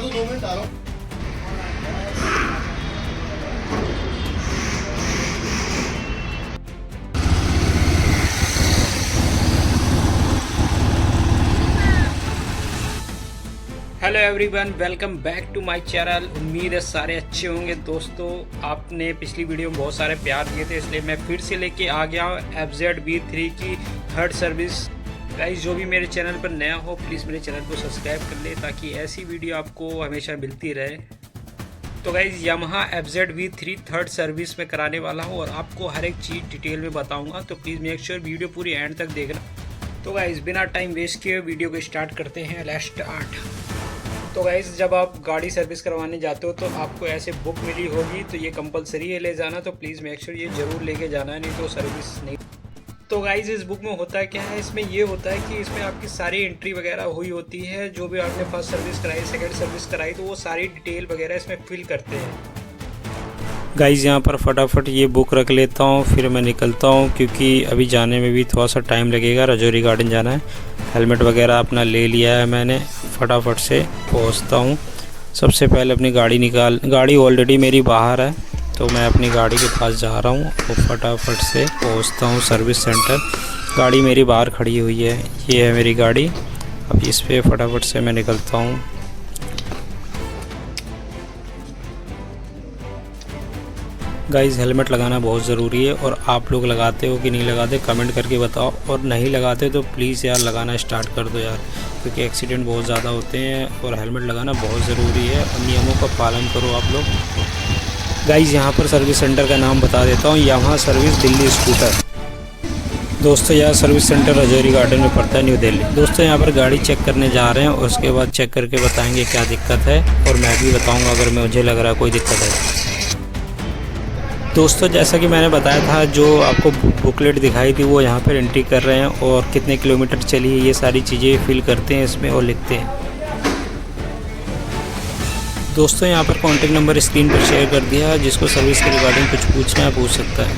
तो 2 मिनट आ रहा हूँ। Hello everyone, welcome back to my channel. उम्मीद है सारे अच्छे होंगे। दोस्तों, आपने पिछली वीडियो में बहुत सारे प्यार दिए थे, इसलिए मैं फिर से लेके आ गया हूँ FZ V3 की थर्ड सर्विस। गाइस, जो भी मेरे चैनल पर नया हो प्लीज़ मेरे चैनल को सब्सक्राइब कर ले ताकि ऐसी वीडियो आपको हमेशा मिलती रहे। तो guys, Yamaha FZ V3 third service में कराने वाला हूँ और आपको हर एक चीज़ डिटेल में बताऊँगा, तो प्लीज़ मेक श्योर वीडियो पूरी एंड तक देखना। तो गाइस, बिना टाइम वेस्ट किए वीडियो को स्टार्ट करते हैं। Let's start. तो गाइस, जब आप गाड़ी सर्विस करवाने जाते हो तो आपको ऐसे बुक मिली होगी, तो ये कंपलसरी है ले जाना, तो प्लीज़ मेक श्योर ये ज़रूर लेके जाना है, नहीं तो सर्विस नहीं। तो गाइस, इस बुक में होता क्या है, इसमें ये होता है कि इसमें आपकी सारी एंट्री वगैरह हुई होती है, जो भी आपने फर्स्ट सर्विस कराई, सेकंड सर्विस कराई, तो वो सारी डिटेल वगैरह इसमें फिल करते हैं। गाइस, यहाँ पर फटाफट ये बुक रख लेता हूँ, फिर मैं निकलता हूँ क्योंकि अभी जाने में भी थोड़ा सा टाइम लगेगा। राजौरी गार्डन जाना है। हेलमेट वगैरह अपना ले लिया है मैंने, फटाफट से पहुँचता हूँ। सबसे पहले अपनी गाड़ी ऑलरेडी मेरी बाहर है, तो मैं अपनी गाड़ी के पास जा रहा हूँ और फटाफट से पहुँचता हूँ सर्विस सेंटर। गाड़ी मेरी बाहर खड़ी हुई है, ये है मेरी गाड़ी। अब इस पर फटाफट से मैं निकलता हूँ। गाइस, हेलमेट लगाना बहुत ज़रूरी है और आप लोग लगाते हो कि नहीं लगाते कमेंट करके बताओ, और नहीं लगाते तो प्लीज़ यार लगाना स्टार्ट कर दो यार, क्योंकि एक्सीडेंट बहुत ज़्यादा होते हैं और हेलमेट लगाना बहुत ज़रूरी है और नियमों का पालन करो आप लोग। गाइस, यहाँ पर सर्विस सेंटर का नाम बता देता हूँ, यामाहा सर्विस दिल्ली स्कूटर। दोस्तों, यह सर्विस सेंटर राजौरी गार्डन में पड़ता है, न्यू दिल्ली। दोस्तों, यहाँ पर गाड़ी चेक करने जा रहे हैं और उसके बाद चेक करके बताएँगे क्या दिक्कत है, और मैं भी बताऊँगा अगर मुझे लग रहा है कोई दिक्कत है। दोस्तों, जैसा कि मैंने बताया था, जो आपको बुकलेट दिखाई थी वो यहाँ पर एंट्री कर रहे हैं और कितने किलोमीटर चली है ये सारी चीज़ें फिल करते हैं इसमें और लिखते हैं। दोस्तों, यहाँ पर कॉन्टैक्ट नंबर स्क्रीन पर शेयर कर दिया है, जिसको सर्विस के रिगार्डिंग कुछ पूछना है पूछ सकता है।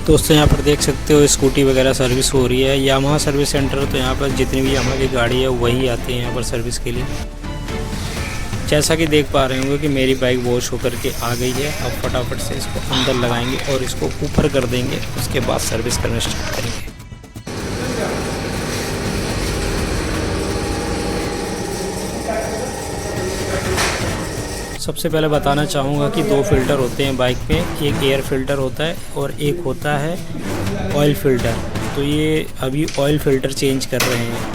दोस्तों, यहाँ पर देख सकते हो स्कूटी वगैरह सर्विस हो रही है। यामाहा सर्विस सेंटर, तो यहाँ पर जितनी भी यामाहा की गाड़ी है वही आती है यहाँ पर सर्विस के लिए। जैसा कि देख पा रहे होंगे कि मेरी बाइक वॉश होकर के आ गई है। अब फटाफट से इसको अंदर लगाएंगे और इसको ऊपर कर देंगे, उसके बाद सर्विस करना स्टार्ट करेंगे। सबसे पहले बताना चाहूँगा कि 2 फ़िल्टर होते हैं बाइक पे, एक एयर फ़िल्टर होता है और एक होता है ऑयल फ़िल्टर। तो ये अभी ऑयल फ़िल्टर चेंज कर रहे हैं।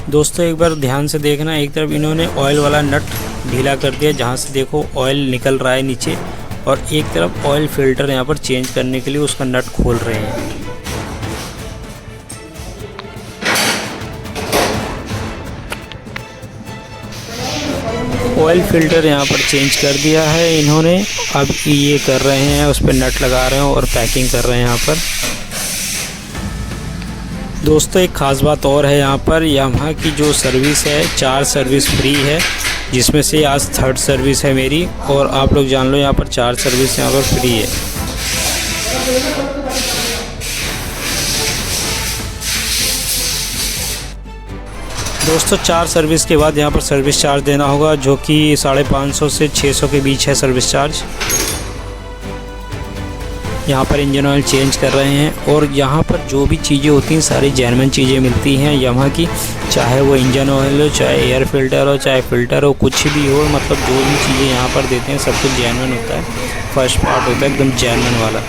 दोस्तों, एक बार ध्यान से देखना, एक तरफ इन्होंने ऑयल वाला नट ढीला कर दिया, जहाँ से देखो ऑयल निकल रहा है नीचे, और एक तरफ ऑयल फ़िल्टर यहाँ पर चेंज करने के लिए उसका नट खोल रहे हैं। ऑयल फ़िल्टर यहाँ पर चेंज कर दिया है इन्होंने। अब ये कर रहे हैं, उस पर नट लगा रहे हैं और पैकिंग कर रहे हैं यहाँ पर। दोस्तों, एक ख़ास बात और है, यहाँ पर यामाहा की जो सर्विस है 4 सर्विस फ्री है, जिसमें से आज थर्ड सर्विस है मेरी, और आप लोग जान लो यहाँ पर 4 सर्विस यहाँ पर फ्री है। दोस्तों, 4 सर्विस के बाद यहाँ पर सर्विस चार्ज देना होगा, जो कि 550 से 600 के बीच है सर्विस चार्ज। यहाँ पर इंजन ऑयल चेंज कर रहे हैं और यहाँ पर जो भी चीज़ें होती हैं सारी जेन्युइन चीज़ें मिलती हैं यामाहा की, चाहे वो इंजन ऑयल हो, चाहे एयर फिल्टर हो, चाहे फ़िल्टर हो, कुछ भी हो, मतलब जो भी चीज़ें यहाँ पर देते हैं सब कुछ जेन्युइन होता है। फर्स्ट पार्ट होता है एकदम जेन्युइन वाला।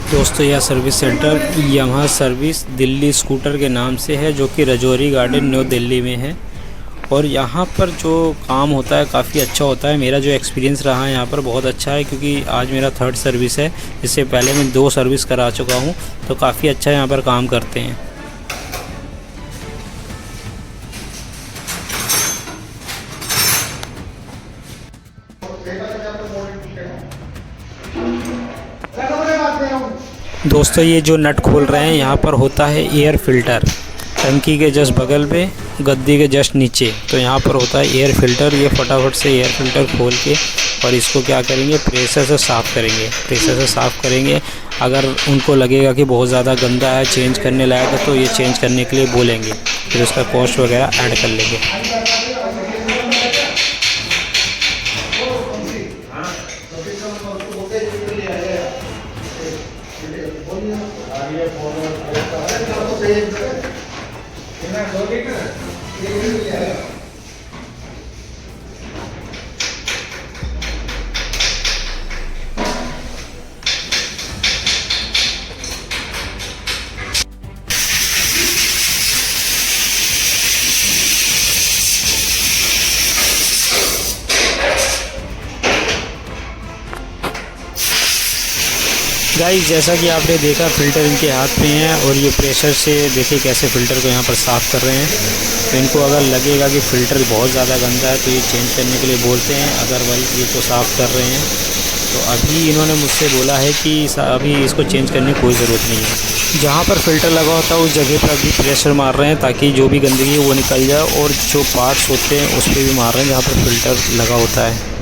दोस्तों, यह service centre Yamaha service Delhi scooter के नाम से है, जो कि राजौरी गार्डन न्यू दिल्ली में है। और यहाँ पर जो काम होता है काफ़ी अच्छा होता है। मेरा जो एक्सपीरियंस रहा है यहाँ पर बहुत अच्छा है, क्योंकि आज मेरा थर्ड सर्विस है। इससे पहले मैं 2 सर्विस करा चुका हूँ, तो काफ़ी अच्छा यहाँ पर काम करते हैं। दोस्तों, ये जो नट खोल रहे हैं यहाँ पर होता है एयर फिल्टर। टंकी के जस्ट बगल पे, गद्दी के जस्ट नीचे। तो यहाँ पर होता है एयर फ़िल्टर। ये फटाफट से एयर फ़िल्टर खोल के और इसको क्या करेंगे, प्रेशर से साफ़ करेंगे। प्रेशर से साफ़ करेंगे। अगर उनको लगेगा कि बहुत ज़्यादा गंदा है, चेंज करने लायक है, तो ये चेंज करने के लिए बोलेंगे, फिर उसका कॉस्ट वगैरह ऐड कर लेंगे। गाइस, जैसा कि आपने देखा फ़िल्टर इनके हाथ में है और ये प्रेशर से देखिए कैसे फ़िल्टर को यहाँ पर साफ़ कर रहे हैं। तो इनको अगर लगेगा कि फ़िल्टर बहुत ज़्यादा गंदा है तो ये चेंज करने के लिए बोलते हैं, अदरवाइज़ ये तो साफ़ कर रहे हैं। तो अभी इन्होंने मुझसे बोला है कि अभी इसको चेंज करने की कोई ज़रूरत नहीं है। जहाँ पर फ़िल्टर लगा होता है उस जगह पर अभी प्रेशर मार रहे हैं ताकि जो भी गंदगी है वो निकल जाए, और जो पार्ट्स होते हैं उस पर भी मार रहे हैं जहाँ पर फ़िल्टर लगा होता है।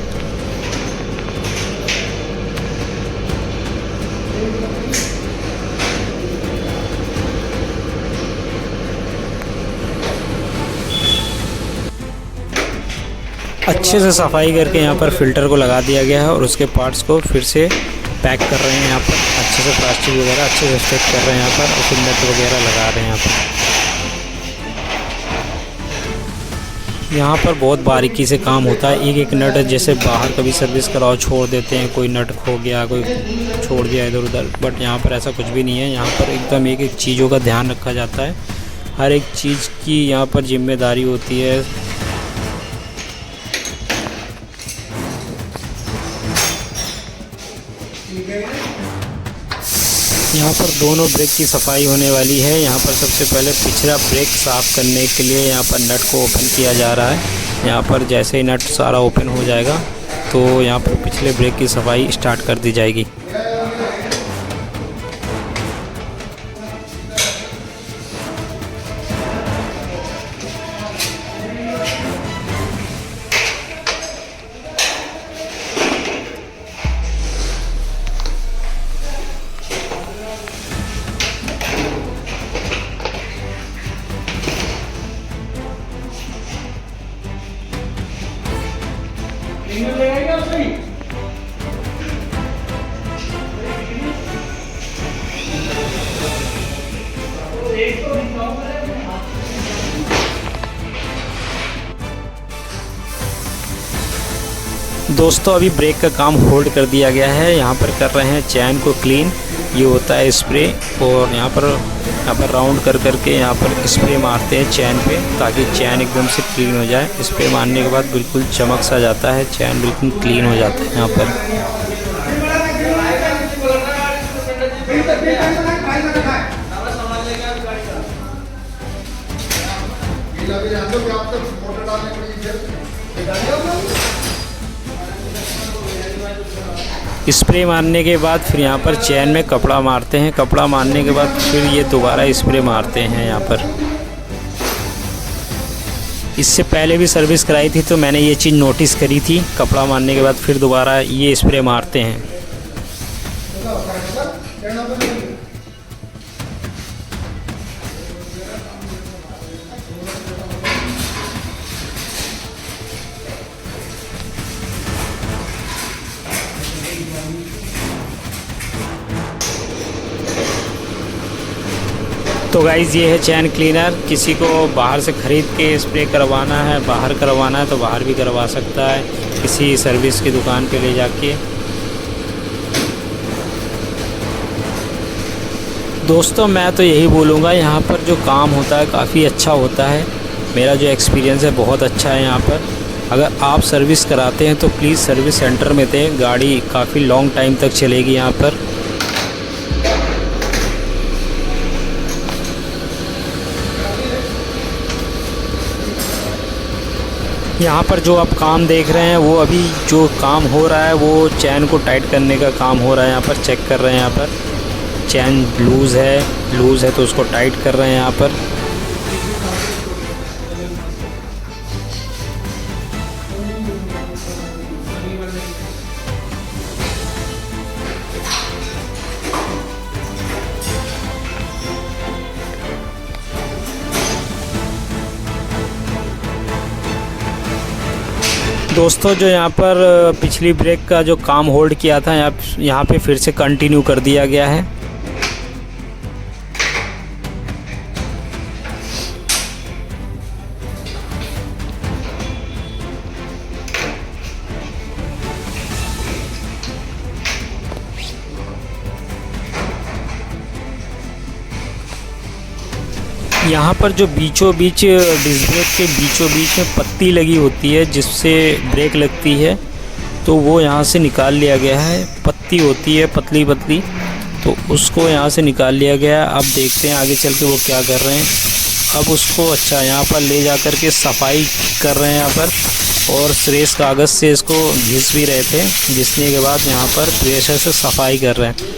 अच्छे से सफाई करके यहाँ पर फ़िल्टर को लगा दिया गया है और उसके पार्ट्स को फिर से पैक कर रहे हैं। यहाँ पर अच्छे से प्लास्टिक वगैरह अच्छे से स्टिक कर रहे हैं यहाँ पर, और फिर नट वगैरह लगा रहे हैं यहाँ पर। यहाँ पर बहुत बारीकी से काम होता है। एक एक नट, जैसे बाहर कभी सर्विस कराओ छोड़ देते हैं, कोई नट खो गया, कोई छोड़ दिया इधर उधर, बट यहाँ पर ऐसा कुछ भी नहीं है। यहाँ पर एकदम एक एक चीज़ों का ध्यान रखा जाता है। हर एक चीज़ की यहाँ पर जिम्मेदारी होती है। यहाँ पर दोनों ब्रेक की सफाई होने वाली है। यहाँ पर सबसे पहले पिछला ब्रेक साफ़ करने के लिए यहाँ पर नट को ओपन किया जा रहा है। यहाँ पर जैसे ही नट सारा ओपन हो जाएगा तो यहाँ पर पिछले ब्रेक की सफाई स्टार्ट कर दी जाएगी। दोस्तों, अभी ब्रेक का काम होल्ड कर दिया गया है। यहाँ पर कर रहे हैं चैन को क्लीन। ये होता है स्प्रे, और यहाँ पर राउंड कर करके यहाँ पर स्प्रे मारते हैं चैन पे ताकि चैन एकदम से क्लीन हो जाए। स्प्रे मारने के बाद बिल्कुल चमक सा जाता है, चैन बिल्कुल क्लीन हो जाता है यहाँ पर। स्प्रे मारने के बाद फिर यहाँ पर चैन में कपड़ा मारते हैं। कपड़ा मारने के बाद फिर ये दोबारा स्प्रे मारते हैं यहाँ पर। इससे पहले भी सर्विस कराई थी तो मैंने ये चीज़ नोटिस करी थी। कपड़ा मारने के बाद फिर दोबारा ये स्प्रे मारते हैं। तो गाइज़, ये है चैन क्लीनर। किसी को बाहर से ख़रीद के स्प्रे करवाना है, बाहर करवाना है तो बाहर भी करवा सकता है, किसी सर्विस की दुकान पे ले जाके। दोस्तों, मैं तो यही बोलूँगा, यहाँ पर जो काम होता है काफ़ी अच्छा होता है। मेरा जो एक्सपीरियंस है बहुत अच्छा है यहाँ पर। अगर आप सर्विस कराते हैं तो प्लीज़ सर्विस सेंटर में दें। गाड़ी काफ़ी लॉन्ग टाइम तक चलेगी यहाँ पर। यहाँ पर जो आप काम देख रहे हैं वो अभी जो काम हो रहा है वो चैन को टाइट करने का काम हो रहा है। यहाँ पर चेक कर रहे हैं, यहाँ पर चैन लूज़ है तो उसको टाइट कर रहे हैं यहाँ पर। दोस्तों जो यहाँ पर पिछली ब्रेक का जो काम होल्ड किया था यहाँ पे फिर से कंटिन्यू कर दिया गया है। यहाँ पर जो बीचों बीच डिस्क ब्रेक के बीचों बीच में पत्ती लगी होती है जिससे ब्रेक लगती है, तो वो यहाँ से निकाल लिया गया है। पत्ती होती है पतली पतली, तो उसको यहाँ से निकाल लिया गया है। अब देखते हैं आगे चल के वो क्या कर रहे हैं। अब उसको अच्छा यहाँ पर ले जा कर के सफाई कर रहे हैं यहाँ पर, और श्रेष्ठ कागज़ से इसको घिस भी रहे थे। घिसने के बाद यहाँ पर प्रेशर से सफाई कर रहे हैं।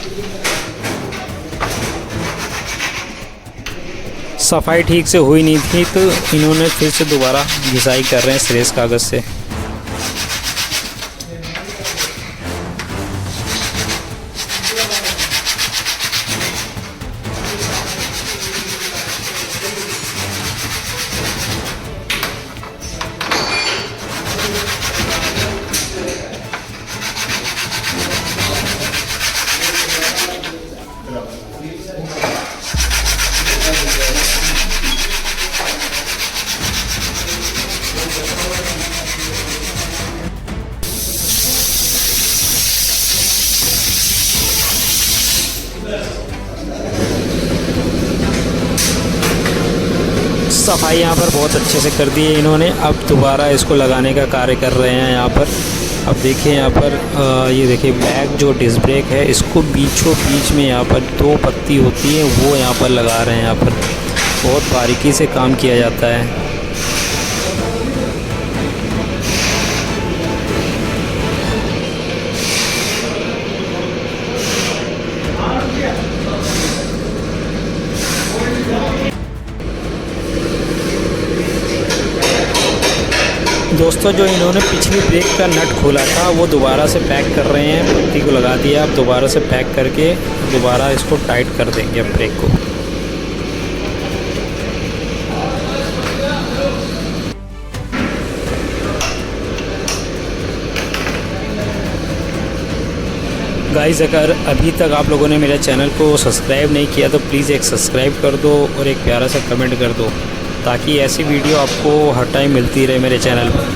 सफाई ठीक से हुई नहीं थी तो इन्होंने फिर से दोबारा घिसाई कर रहे हैं श्रेष्ठ कागज़ से। सफाई यहाँ पर बहुत अच्छे से कर दी है इन्होंने। अब दोबारा इसको लगाने का कार्य कर रहे हैं यहाँ पर। अब देखिए यहाँ पर ये देखिए बैक जो डिस्क ब्रेक है, इसको बीचों बीच में यहाँ पर 2 पत्ती होती है वो यहाँ पर लगा रहे हैं। यहाँ पर बहुत बारीकी से काम किया जाता है। दोस्तों जो इन्होंने पिछली ब्रेक का नट खोला था वो दोबारा से पैक कर रहे हैं। पत्ती को लगा दिया, अब दोबारा से पैक करके दोबारा इसको टाइट कर देंगे अब ब्रेक को। गाइस अगर अभी तक आप लोगों ने मेरे चैनल को सब्सक्राइब नहीं किया तो प्लीज़ एक सब्सक्राइब कर दो और एक प्यारा सा कमेंट कर दो, ताकि ऐसी वीडियो आपको हर टाइम मिलती रहे मेरे चैनल पर।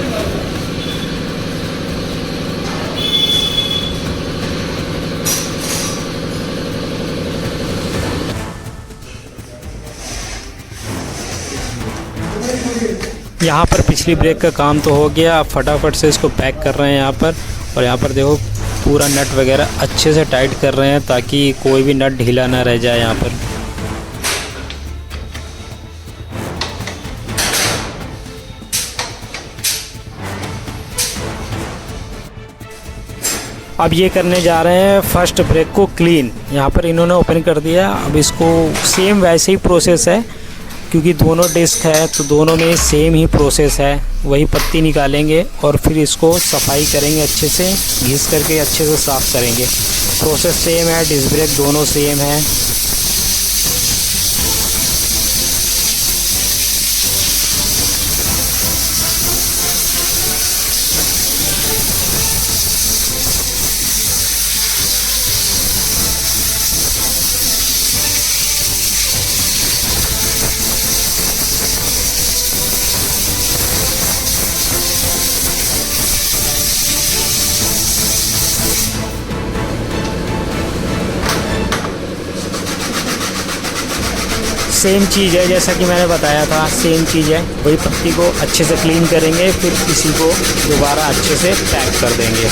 यहाँ पर पिछली ब्रेक का काम तो हो गया। अब फटाफट से इसको पैक कर रहे हैं यहाँ पर। और यहाँ पर देखो पूरा नट वगैरह अच्छे से टाइट कर रहे हैं ताकि कोई भी नट ढीला ना रह जाए यहाँ पर। अब ये करने जा रहे हैं फर्स्ट ब्रेक को क्लीन। यहाँ पर इन्होंने ओपन कर दिया। अब इसको सेम वैसे ही प्रोसेस है, क्योंकि दोनों डिस्क है तो दोनों में सेम ही प्रोसेस है। वही पत्ती निकालेंगे और फिर इसको सफाई करेंगे, अच्छे से घिस करके अच्छे से साफ़ करेंगे। प्रोसेस सेम है, डिस्क ब्रेक दोनों सेम है। सेम चीज़ है जैसा कि मैंने बताया था, सेम चीज़ है। वही पत्ती को अच्छे से क्लीन करेंगे, फिर इसी को दोबारा अच्छे से पैक कर देंगे।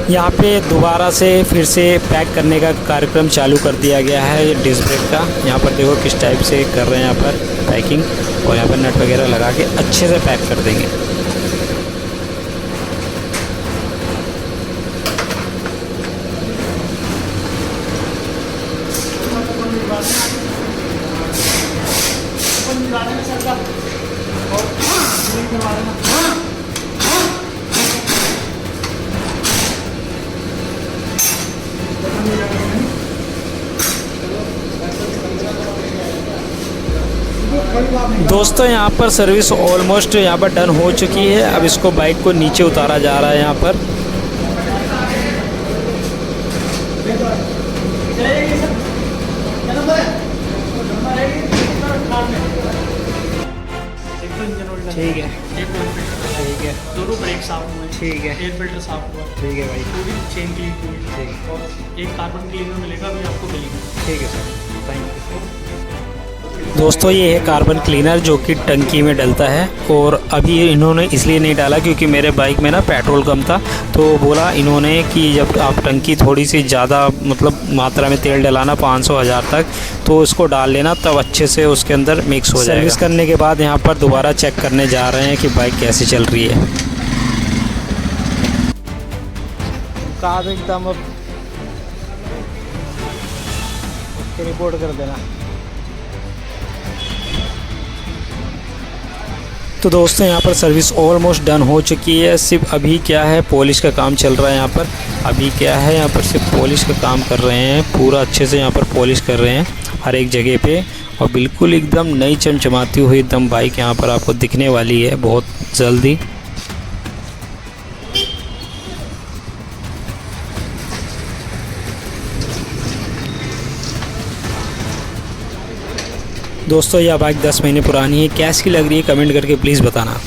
यहाँ पे दोबारा से फिर से पैक करने का कार्यक्रम चालू कर दिया गया है डिस्क ब्रेक का। यहाँ पर देखो किस टाइप से कर रहे हैं यहाँ पर पैकिंग, और यहाँ पर नट वगैरह लगा के अच्छे से पैक कर देंगे। दोस्तों यहाँ पर सर्विस ऑलमोस्ट यहाँ पर डन हो चुकी है। अब इसको बाइक को नीचे उतारा जा रहा है यहाँ पर। ठीक है, ठीक है, दोनों ब्रेक साफ हुए, ठीक है, एयर फिल्टर साफ हुआ, ठीक है भाई, पूरी चेन क्लीन हुई, ठीक है, और एक कार्बन क्लीनर मिलेगा भी आपको मिलेगा। ठीक है सर, थैंक यू। दोस्तों ये है कार्बन क्लीनर जो कि टंकी में डलता है, और अभी इन्होंने इसलिए नहीं डाला क्योंकि मेरे बाइक में ना पेट्रोल कम था, तो बोला इन्होंने कि जब आप टंकी थोड़ी सी ज़्यादा मतलब मात्रा में तेल डलाना 500-1000 तक, तो इसको डाल लेना, तब अच्छे से उसके अंदर मिक्स हो जाएगा। सर्विस करने के बाद यहाँ पर दोबारा चेक करने जा रहे हैं कि बाइक कैसी चल रही है। कार एकदम अब रिपोर्ट कर देना। तो दोस्तों यहाँ पर सर्विस ऑलमोस्ट डन हो चुकी है। सिर्फ अभी क्या है, पॉलिश का काम चल रहा है यहाँ पर। अभी क्या है, यहाँ पर सिर्फ पॉलिश का काम कर रहे हैं, पूरा अच्छे से यहाँ पर पॉलिश कर रहे हैं हर एक जगह पे, और बिल्कुल एकदम नई चमचमाती हुई एकदम बाइक यहाँ पर आपको दिखने वाली है बहुत जल्दी। दोस्तों यह बाइक 10 महीने पुरानी है। कैसी लग रही है कमेंट करके प्लीज़ बताना।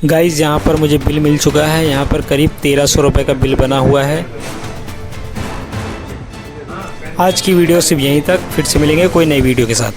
गाइज़ यहाँ पर मुझे बिल मिल चुका है। यहाँ पर करीब 1300 रुपये का बिल बना हुआ है। आज की वीडियो सिर्फ यहीं तक, फिर से मिलेंगे कोई नई वीडियो के साथ।